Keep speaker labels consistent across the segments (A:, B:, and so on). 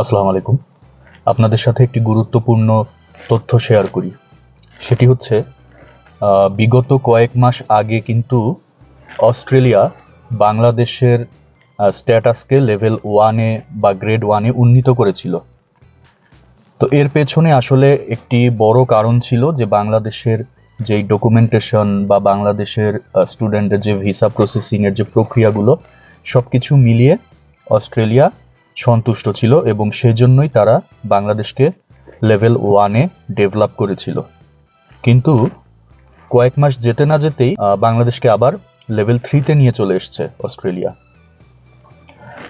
A: আসসালামু আলাইকুম। আপনাদের সাথে একটি গুরুত্বপূর্ণ তথ্য শেয়ার করি। সেটি হচ্ছে বিগত কয়েক মাস আগে কিন্তু অস্ট্রেলিয়া বাংলাদেশের স্ট্যাটাসকে লেভেল 1-এ বা গ্রেড 1-এ উন্নীত করেছিল। তো এর পেছনে আসলে একটি বড় কারণ ছিল যে বাংলাদেশের যেই ডকুমেন্টেশন বা বাংলাদেশের স্টুডেন্টের যে ভিসা প্রসেসিংয়ের যে প্রক্রিয়াগুলো সবকিছু মিলিয়ে অস্ট্রেলিয়া সন্তুষ্ট ছিল এবং সেজন্যই তারা বাংলাদেশকে লেভেল 1-এ ডেভেলপ করেছিল। কিন্তু কয়েক মাস যেতে না যেতেই বাংলাদেশকে আবার লেভেল 3-তে নিয়ে চলে এসছে অস্ট্রেলিয়া।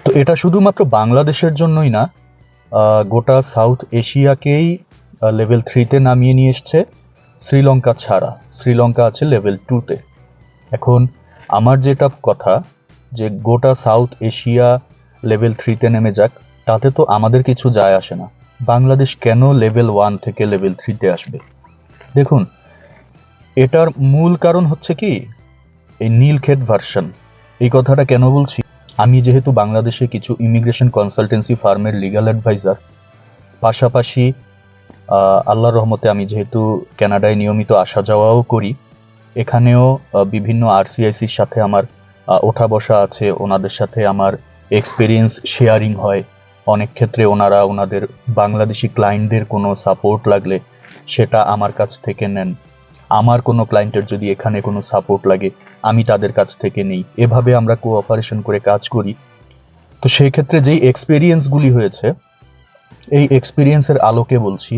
A: তো এটা শুধুমাত্র বাংলাদেশের জন্যই না, গোটা সাউথ এশিয়াকেই লেভেল 3-তে নামিয়ে নিয়ে এসছে, শ্রীলঙ্কা ছাড়া। শ্রীলঙ্কা আছে লেভেল 2-তে। এখন আমার যেটা কথা যে গোটা সাউথ এশিয়া লেভেল 3-তে নেমে যাক, তাতে তো আমাদের কিছু যায় আসে না। বাংলাদেশ কেন লেভেল 1 থেকে লেভেল 3-তে আসবে? দেখুন, এটার মূল কারণ হচ্ছে কি এই নীলক্ষেত ভার্সন। এই কথাটা কেন বলছি? আমি যেহেতু বাংলাদেশে কিছু ইমিগ্রেশন কনসালটেন্সি ফার্মের লিগ্যাল অ্যাডভাইজার, পাশাপাশি আল্লাহর রহমতে আমি যেহেতু কানাডায় নিয়মিত আসা যাওয়াও করি, এখানেও বিভিন্ন আরসিআইসির সাথে আমার ওঠা বসা আছে, ওনাদের সাথে আমার এক্সপিরিয়েন্স শেয়ারিং হয়। অনেক ক্ষেত্রে ওনারা ওনাদের বাংলাদেশি ক্লায়েন্টদের কোনো সাপোর্ট লাগলে সেটা আমার কাছ থেকে নেন। আমার কোনো ক্লায়েন্টের যদি এখানে কোনো সাপোর্ট লাগে আমি তাদের কাছ থেকে নেই। এভাবে আমরা কোঅপারেশন করে কাজ করি। তো সেই ক্ষেত্রে যেই এক্সপিরিয়েন্সগুলি হয়েছে, এই এক্সপিরিয়েন্সের আলোকে বলছি,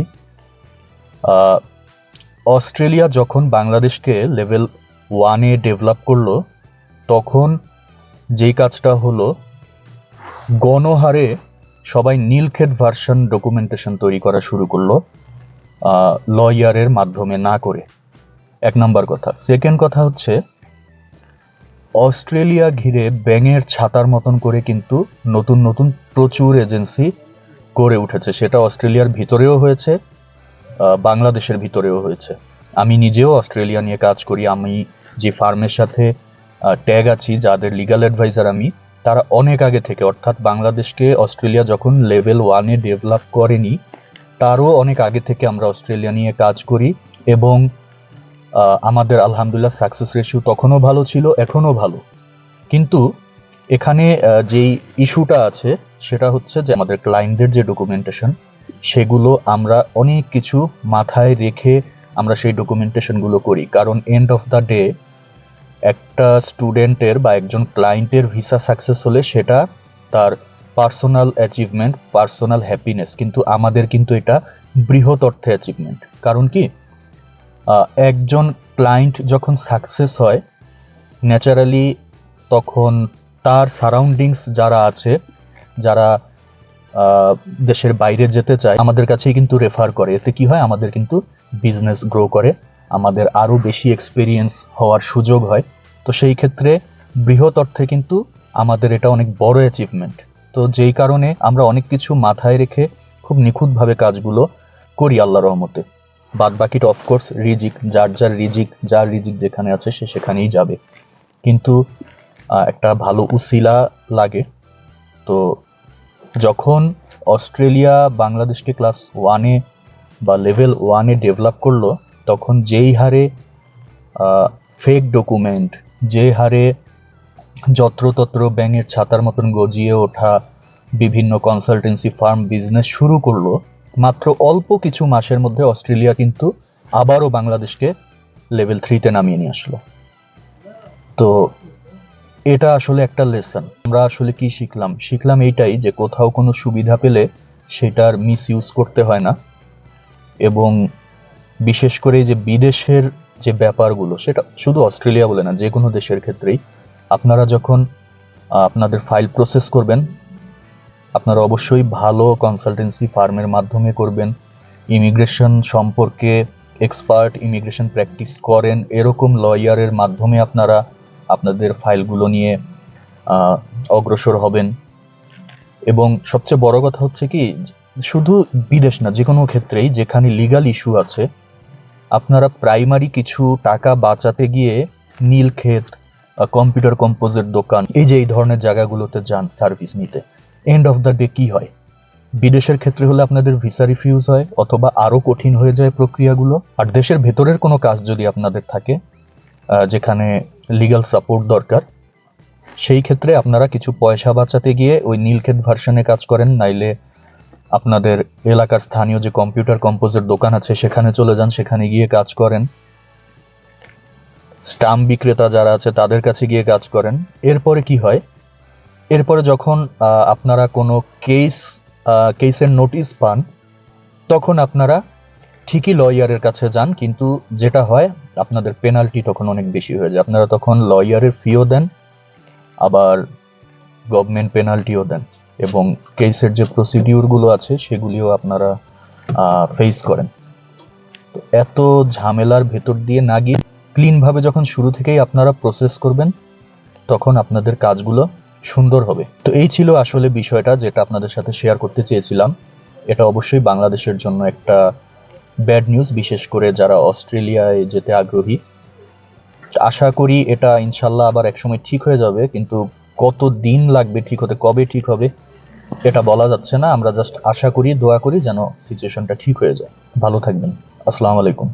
A: অস্ট্রেলিয়া যখন বাংলাদেশকে লেভেল 1-এ ডেভেলপ করলো, তখন যেই কাজটা হলো, গণহারে সবাই নীলক্ষেত ভার্সন ডকুমেন্টেশন তৈরি করা শুরু করলো, লয়ারের মাধ্যমে না করে। এক নাম্বার কথা। সেকেন্ড কথা হচ্ছে, অস্ট্রেলিয়া ঘিরে ব্যাঙের ছাতার মতন করে কিন্তু নতুন নতুন প্রচুর এজেন্সি গড়ে উঠেছে। সেটা অস্ট্রেলিয়ার ভিতরেও হয়েছে, বাংলাদেশের ভিতরেও হয়েছে। আমি নিজেও অস্ট্রেলিয়া নিয়ে কাজ করি। আমি যে ফার্মের সাথে ট্যাগ আছি, যাদের লিগ্যাল অ্যাডভাইজার আমি, তারা অনেক আগে থেকে, অর্থাৎ বাংলাদেশকে অস্ট্রেলিয়া যখন লেভেল 1-এ ডেভেলপ করেনি তারও অনেক আগে থেকে আমরা অস্ট্রেলিয়া নিয়ে কাজ করি এবং আমাদের আলহামদুলিল্লাহ সাকসেস রেশিও তখনও ভালো ছিল, এখনও ভালো। কিন্তু এখানে যেই ইস্যুটা আছে সেটা হচ্ছে যে আমাদের ক্লায়েন্টদের যে ডকুমেন্টেশন, সেগুলো আমরা অনেক কিছু মাথায় রেখে আমরা সেই ডকুমেন্টেশনগুলো করি। কারণ এন্ড অফ দ্য ডে একটা স্টুডেন্টের বা একজন ক্লায়েন্টের ভিসা সাকসেস হলে সেটা তার পার্সোনাল অ্যাচিভমেন্ট, পার্সোনাল হ্যাপিনেস, কিন্তু আমাদের কিন্তু এটা বৃহৎ অর্থে অ্যাচিভমেন্ট। কারণ কি, একজন ক্লায়েন্ট যখন সাকসেস হয়, ন্যাচারালি তখন তার সারাউন্ডিংস যারা আছে, যারা দেশের বাইরে যেতে চায়, আমাদের কাছেই কিন্তু রেফার করে। এতে কি হয়, আমাদের কিন্তু বিজনেস গ্রো করে, আমাদের আরও বেশি এক্সপিরিয়েন্স হওয়ার সুযোগ হয়। তো সেই ক্ষেত্রে বৃহৎ অর্থে কিন্তু আমাদের এটা অনেক বড় অ্যাচিভমেন্ট। তো যেই কারণে আমরা অনেক কিছু মাথায় রেখে খুব নিখুঁতভাবে কাজগুলো করি আল্লাহর রহমতে। বাদ বাকিটা অফকোর্স রিজিক, যার রিজিক যেখানে আছে সে সেখানেই যাবে। কিন্তু একটা ভালো উসিলা লাগে। তো যখন অস্ট্রেলিয়া বাংলাদেশকে ক্লাস 1-এ বা লেভেল 1-এ ডেভেলপ করলো, তখন যেই হারে ফেক ডকুমেন্ট, যে হারে যত্রতত্র ব্যাঙের ছাতার মতন গজিয়ে ওঠা বিভিন্ন কনসালটেন্সি ফার্ম বিজনেস শুরু করলো, মাত্র অল্প কিছু মাসের মধ্যে অস্ট্রেলিয়া কিন্তু আবারও বাংলাদেশকে লেভেল 3-তে নামিয়ে নিয়ে আসলো। তো এটা আসলে একটা লেসন। আমরা আসলে কি শিখলাম এইটাই যে কোথাও কোনো সুবিধা পেলে সেটার মিস ইউজ করতে হয় না। এবং বিশেষ করে যে বিদেশের যে ব্যাপারগুলো, সেটা শুধু অস্ট্রেলিয়া বলে না, যে কোনো দেশের ক্ষেত্রেই আপনারা যখন আপনাদের ফাইল প্রসেস করবেন, আপনারা অবশ্যই ভালো কনসালটেন্সি ফার্মের মাধ্যমে করবেন। ইমিগ্রেশন সম্পর্কে এক্সপার্ট, ইমিগ্রেশন প্র্যাকটিস করেন এরকম লয়ারের মাধ্যমে আপনারা আপনাদের ফাইলগুলো নিয়ে অগ্রসর হবেন। এবং সবচেয়ে বড় কথা হচ্ছে কি, শুধু বিদেশ না, যে কোনো ক্ষেত্রেই যেখানে লিগ্যাল ইস্যু আছে, আপনারা প্রাইমারি কিছু টাকা বাঁচাতে গিয়ে নীলক্ষেত, কম্পিউটার কম্পোজের দোকান, এই যে এই ধরনের জায়গাগুলোতে যান সার্ভিস নিতে, এন্ড অফ দ্য ডে কি হয়, বিদেশের ক্ষেত্রে হলে আপনাদের ভিসা রিফিউজ হয় অথবা আরো কঠিন হয়ে যায় প্রক্রিয়াগুলো। আর দেশের ভেতরের কোনো কাজ যদি আপনাদের থাকে যেখানে লিগ্যাল সাপোর্ট দরকার, সেই ক্ষেত্রে আপনারা কিছু পয়সা বাঁচাতে গিয়ে ওই নীলক্ষেত ভার্সনে কাজ করেন, নাইলে আপনাদের এলাকার স্থানীয় যে কম্পিউটার কম্পোজের দোকান আছে সেখানে চলে যান, সেখানে গিয়ে কাজ করেন। স্টাম্প বিক্রেতা যারা আছে তাদের কাছে গিয়ে কাজ করেন। এরপরে কি হয়, এরপরে যখন আপনারা কোনো কেসের নোটিশ পান, তখন আপনারা ঠিকই লয়ারের কাছে যান, কিন্তু যেটা হয় আপনাদের পেনাল্টি তখন অনেক বেশি হয়ে যায়। আপনারা তখন লয়ারের ফিও দেন, আবার গভর্নমেন্ট পেনাল্টিও দেন, এবং কেসের যে প্রসিডিউরগুলো আছে সেগুলিও আপনারা ফেস করেন। তো এত ঝামেলার ভেতর দিয়ে না গিয়ে ক্লিনভাবে যখন শুরু থেকেই আপনারা প্রসেস করবেন, তখন আপনাদের কাজগুলো সুন্দর হবে। তো এই ছিল আসলে বিষয়টা যেটা আপনাদের সাথে শেয়ার করতে চেয়েছিলাম। এটা অবশ্যই বাংলাদেশের জন্য একটা ব্যাড নিউজ, বিশেষ করে যারা অস্ট্রেলিয়ায় যেতে আগ্রহী। আশা করি এটা ইনশাল্লাহ আবার একসময় ঠিক হয়ে যাবে, কিন্তু কত দিন লাগবে ঠিক হতে, কবে ঠিক হবে এটা বলা যাচ্ছে না। আমরা জাস্ট আশা করি, দোয়া করি যেন সিচুয়েশনটা ঠিক হয়ে যায়। ভালো থাকবেন। আসসালামু আলাইকুম।